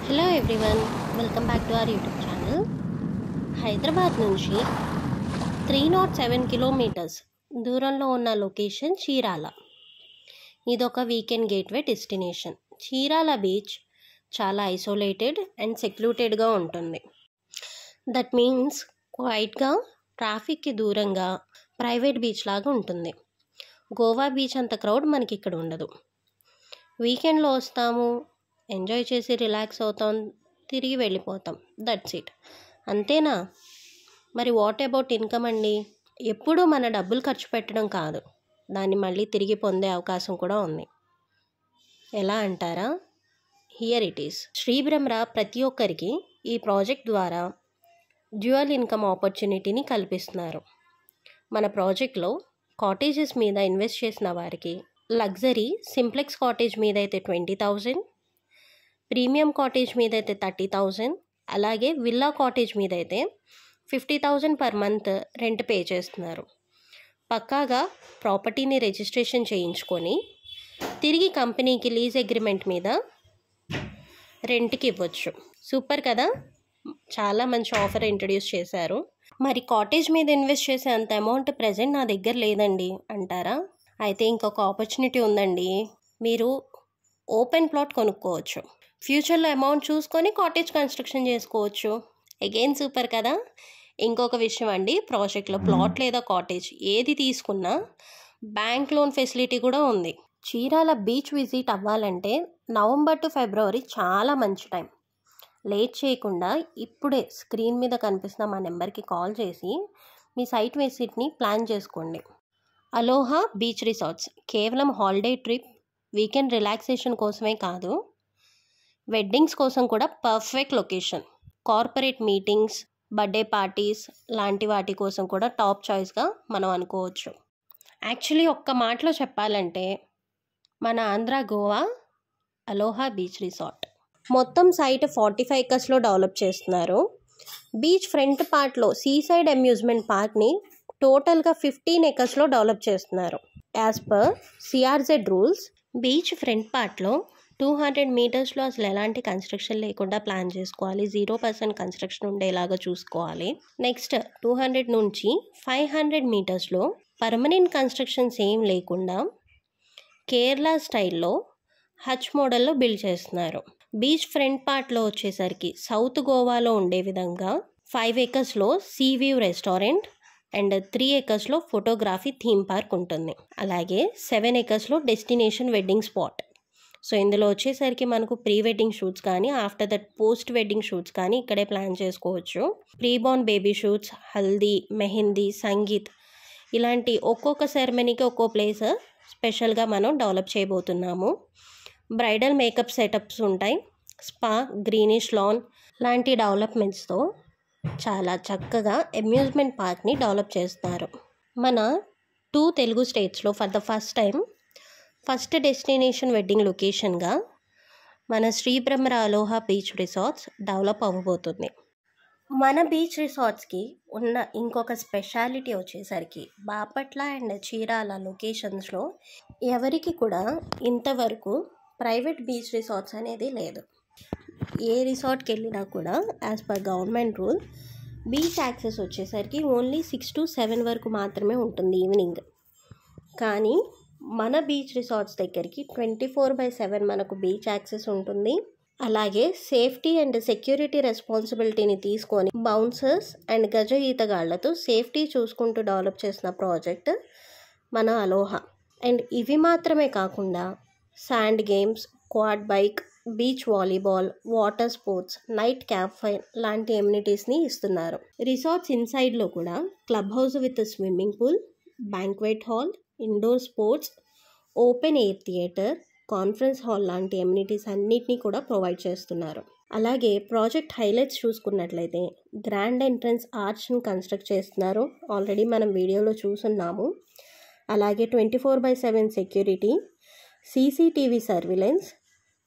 Hello everyone, welcome back to our YouTube channel. Hyderabad నుంచి 307 kilometres దూరంలో ఉన్న లొకేషన్ చీరాల. ఇదొక weekend gateway destination. Chirala beach చాలా ఐసోలేటెడ్ అండ్ సెక్లూటెడ్గా ఉంటుంది. దట్ మీన్స్ క్వైట్గా, ట్రాఫిక్కి దూరంగా ప్రైవేట్ బీచ్ లాగా ఉంటుంది. గోవా బీచ్ అంత క్రౌడ్ మనకి ఇక్కడ ఉండదు. వీకెండ్లో వస్తాము, ఎంజాయ్ చేసి రిలాక్స్ అవుతాం, తిరిగి వెళ్ళిపోతాం. That's it. అంతేనా? మరి వాట్ అబౌట్ ఇన్కమ్ అండి? ఎప్పుడూ మన డబ్బులు ఖర్చు పెట్టడం కాదు, దాన్ని మళ్ళీ తిరిగి పొందే అవకాశం కూడా ఉంది. ఎలా అంటారా? Here it is. Sri Brahma ప్రతి ఒక్కరికి ఈ ప్రాజెక్ట్ ద్వారా డ్యూయల్ ఇన్కమ్ ఆపర్చునిటీని కల్పిస్తున్నారు. మన ప్రాజెక్ట్లో కాటేజెస్ మీద ఇన్వెస్ట్ చేసిన వారికి లగ్జరీ సింప్లెక్స్ కాటేజ్ మీద అయితే 20,000, ప్రీమియం కాటేజ్ మీద అయితే 30,000, అలాగే విల్లా కాటేజ్ మీద అయితే 50,000 పర్ మంత్ రెంట్ పే చేస్తున్నారు. పక్కాగా ప్రాపర్టీని రిజిస్ట్రేషన్ చేయించుకొని తిరిగి కంపెనీకి లీజ్ అగ్రిమెంట్ మీద రెంట్కి ఇవ్వచ్చు. సూపర్ కదా? చాలా మంచి ఆఫర్ ఇంట్రడ్యూస్ చేశారు. మరి కాటేజ్ మీద ఇన్వెస్ట్ చేసే అంత అమౌంట్ ప్రజెంట్ నా దగ్గర లేదండి అంటారా? అయితే ఇంకొక ఆపర్చునిటీ ఉందండి. మీరు ఓపెన్ ప్లాట్ కొనుక్కోవచ్చు. ఫ్యూచర్లో అమౌంట్ చూసుకొని కాటేజ్ కన్స్ట్రక్షన్ చేసుకోవచ్చు. అగైన్ సూపర్ కదా? ఇంకొక విషయం అండి, ప్రాజెక్ట్లో ప్లాట్ లేదా కాటేజ్ ఏది తీసుకున్నా బ్యాంక్ లోన్ ఫెసిలిటీ కూడా ఉంది. చీరాల బీచ్ విజిట్ అవ్వాలంటే నవంబర్ టు ఫిబ్రవరి చాలా మంచి టైం. లేట్ చేయకుండా ఇప్పుడే స్క్రీన్ మీద కనిపిస్తున్న మా నెంబర్కి కాల్ చేసి మీ సైట్ విజిట్ని ప్లాన్ చేసుకోండి. అలోహా బీచ్ రిసార్ట్స్ కేవలం హాలిడే ట్రిప్, వీకెండ్ రిలాక్సేషన్ కోసమే కాదు, వెడ్డింగ్స్ కోసం కూడా perfect location. Corporate meetings, birthday parties లాంటి వాటి కోసం కూడా టాప్ చాయిస్గా మనం అనుకోవచ్చు. యాక్చువల్లీ ఒక్క మాటలో చెప్పాలంటే మన ఆంధ్ర గోవా అలోహా బీచ్ రిసార్ట్. మొత్తం సైట్ 45 acresలో డెవలప్ చేస్తున్నారు. బీచ్ ఫ్రంట్ పార్ట్లో సీసైడ్ అమ్యూజ్మెంట్ పార్క్ని టోటల్గా 15 acresలో డెవలప్ చేస్తున్నారు. As per CRZ rules, beach front పార్ట్లో 200 మీటర్స్లో అసలు ఎలాంటి కన్స్ట్రక్షన్ లేకుండా ప్లాన్ చేసుకోవాలి. 0% కన్స్ట్రక్షన్ ఉండేలాగా చూసుకోవాలి. నెక్స్ట్ 200 నుంచి 500 మీటర్స్లో పర్మనెంట్ కన్స్ట్రక్షన్స్ ఏం లేకుండా కేరళ స్టైల్లో హచ్ మోడల్లో బిల్డ్ చేస్తున్నారు. బీచ్ ఫ్రంట్ పార్ట్లో వచ్చేసరికి సౌత్ గోవాలో ఉండే విధంగా 5 acresలో సీ వ్యూ రెస్టారెంట్ అండ్ 3 acresలో ఫోటోగ్రఫీ థీమ్ పార్క్ ఉంటుంది. అలాగే 7 acresలో డెస్టినేషన్ వెడ్డింగ్ స్పాట్. సో ఇందులో వచ్చేసరికి మనకు ప్రీ వెడ్డింగ్ షూట్స్ కానీ, after that post wedding shoots కానీ ఇక్కడే ప్లాన్ చేసుకోవచ్చు. Pre born baby shoots, haldi, mehndi, sangeet ఇలాంటి ఒక్కొక్క సెరమనీకి ఒక్కో ప్లేస్ స్పెషల్గా మనం డెవలప్ చేయబోతున్నాము. బ్రైడల్ మేకప్ సెటప్స్ ఉంటాయి. స్పా, గ్రీనిష్ లాన్ లాంటి డెవలప్మెంట్స్తో చాలా చక్కగా అమ్యూజ్మెంట్ పార్క్ని డెవలప్ చేస్తారు. మన 2 తెలుగు స్టేట్స్లో for the first time first destination wedding లొకేషన్గా మన Sri Brahma Aloha beach resorts develop అవ్వబోతుంది. మన బీచ్ రిసార్ట్స్కి ఉన్న ఇంకొక స్పెషాలిటీ వచ్చేసరికి బాపట్ల అండ్ చీరాల లొకేషన్స్లో ఎవరికి కూడా ఇంతవరకు ప్రైవేట్ బీచ్ రిసార్ట్స్ అనేది లేదు. ఏ రిసార్ట్కి వెళ్ళినా కూడా as per government rule beach access వచ్చేసరికి ఓన్లీ 6 to 7 వరకు మాత్రమే ఉంటుంది ఈవినింగ్. కానీ మన బీచ్ రిసార్ట్స్ దగ్గరికి 24/7 మనకు బీచ్ యాక్సెస్ ఉంటుంది. అలాగే సేఫ్టీ అండ్ సెక్యూరిటీ రెస్పాన్సిబిలిటీని తీసుకొని బౌన్సర్స్ అండ్ గజ ఈతగాళ్లతో సేఫ్టీ చూసుకుంటూ డెవలప్ చేసిన ప్రాజెక్ట్ మన అలోహా. అండ్ ఇవి మాత్రమే కాకుండా sand games, quad bike, beach volleyball, water sports, night camp fire లాంటి ఎమ్యూనిటీస్ని ఇస్తున్నారు. రిసార్ట్స్ ఇన్సైడ్లో కూడా club house with swimming pool, banquet hall, indoor sports, open air theatre, conference hall లాంటి ఎమ్యూనిటీస్ అన్నిటినీ కూడా ప్రొవైడ్ చేస్తున్నారు. అలాగే ప్రాజెక్ట్ హైలైట్స్ చూసుకున్నట్లయితే గ్రాండ్ ఎంట్రన్స్ ఆర్చ్ని కన్స్ట్రక్ట్ చేస్తున్నారు. ఆల్రెడీ మనం వీడియోలో చూస్తున్నాము. అలాగే 24/7 సెక్యూరిటీ, సీసీటీవీ సర్విలెన్స్,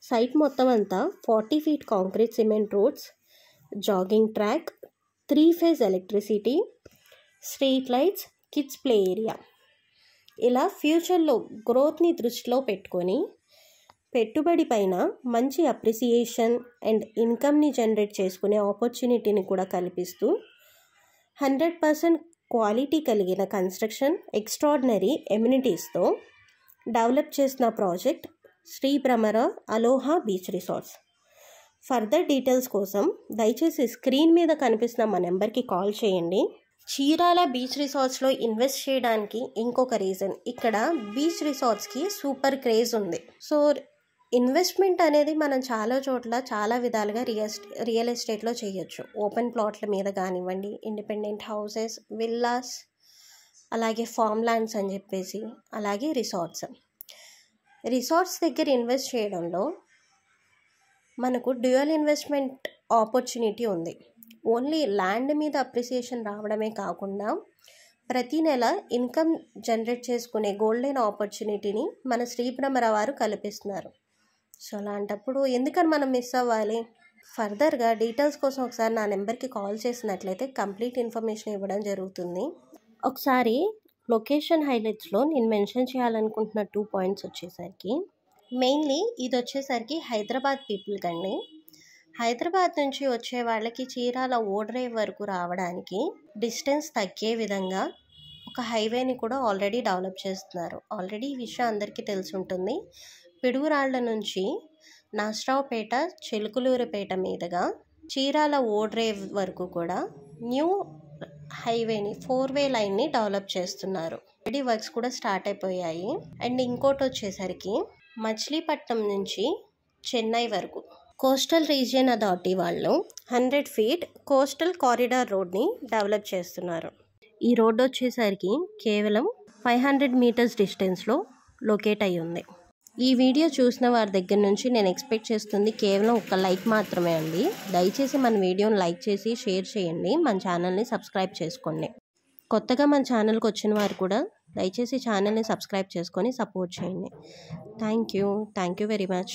సైట్ మొత్తం అంతా 40 feet concrete cement roads, jogging track, 3 phase electricity, street lights, kids play area. ఇలా ఫ్యూచర్లో గ్రోత్ని దృష్టిలో పెట్టుకొని పెట్టుబడి పైన మంచి అప్రిసియేషన్ అండ్ ఇన్కమ్ని జనరేట్ చేసుకునే ఆపర్చునిటీని కూడా కల్పిస్తూ 100% క్వాలిటీ కలిగిన కన్స్ట్రక్షన్, ఎక్స్ట్రాడినరీ ఎమ్యూనిటీస్తో డెవలప్ చేసిన project Sri Bhramara Aloha beach resorts. Further details కోసం దయచేసి స్క్రీన్ మీద కనిపిస్తున్న మా నెంబర్కి కాల్ చేయండి. చీరాల బీచ్ రిసార్ట్స్లో ఇన్వెస్ట్ చేయడానికి ఇంకొక రీజన్, ఇక్కడ బీచ్ రిసార్ట్స్కి సూపర్ క్రేజ్ ఉంది. సో ఇన్వెస్ట్మెంట్ అనేది మనం చాలా చోట్ల చాలా విధాలుగా రియల్ ఎస్టేట్లో చేయొచ్చు. ఓపెన్ ప్లాట్ల మీద కానివ్వండి, ఇండిపెండెంట్ హౌసెస్, విల్లాస్, అలాగే ఫామ్ ల్యాండ్స్ అని చెప్పేసి, అలాగే రిసార్ట్స్ దగ్గర ఇన్వెస్ట్ చేయడంలో మనకు డ్యూయల్ ఇన్వెస్ట్మెంట్ ఆపర్చునిటీ ఉంది. ఓన్లీ ల్యాండ్ మీద అప్రిసియేషన్ రావడమే కాకుండా ప్రతి నెల ఇన్కమ్ జనరేట్ చేసుకునే గోల్డెన్ ఆపర్చునిటీని మన శ్రీ భ్రమర వారు కల్పిస్తున్నారు. సో అలాంటప్పుడు ఎందుకని మనం మిస్ అవ్వాలి? ఫర్దర్గా డీటెయిల్స్ కోసం ఒకసారి నా నెంబర్కి కాల్ చేసినట్లయితే కంప్లీట్ ఇన్ఫర్మేషన్ ఇవ్వడం జరుగుతుంది. ఒకసారి లొకేషన్ హైలైట్స్లో నేను మెన్షన్ చేయాలనుకుంటున్న 2 పాయింట్స్ వచ్చేసరికి, మెయిన్లీ ఇది వచ్చేసరికి హైదరాబాద్ పీపుల్కి అండి. హైదరాబాద్ నుంచి వచ్చే వాళ్ళకి చీరాల ఓడ్రేవ్ వరకు రావడానికి డిస్టెన్స్ తగ్గే విధంగా ఒక హైవేని కూడా ఆల్రెడీ డెవలప్ చేస్తున్నారు. ఆల్రెడీ ఈ విషయం అందరికీ తెలిసి ఉంటుంది. పిడుగురాళ్ల నుంచి నాస్రావుపేట, చిలుకలూరుపేట మీదుగా చీరాల ఓడ్రేవ్ వరకు కూడా న్యూ హైవేని 4-వే లైన్ని డెవలప్ చేస్తున్నారు. ఆల్రెడీ వర్క్స్ కూడా స్టార్ట్ అయిపోయాయి. అండ్ ఇంకోటి వచ్చేసరికి మచిలీపట్నం నుంచి చెన్నై వరకు కోస్టల్ రీజియన్ అథారిటీ వాళ్ళు 100 ఫీట్ కోస్టల్ కారిడార్ రోడ్ని డెవలప్ చేస్తున్నారు. ఈ రోడ్ వచ్చేసరికి కేవలం 500 మీటర్స్ డిస్టెన్స్లో లొకేట్ అయి ఉంది. ఈ వీడియో చూసిన వారి దగ్గర నుంచి నేను ఎక్స్పెక్ట్ చేస్తుంది కేవలం ఒక లైక్ మాత్రమే అండి. దయచేసి మన వీడియోని లైక్ చేసి షేర్ చేయండి. మన ఛానల్ని సబ్స్క్రైబ్ చేసుకోండి. కొత్తగా మన ఛానల్కి వచ్చిన వారు కూడా దయచేసి ఛానల్ని సబ్స్క్రైబ్ చేసుకొని సపోర్ట్ చేయండి. Thank you very much.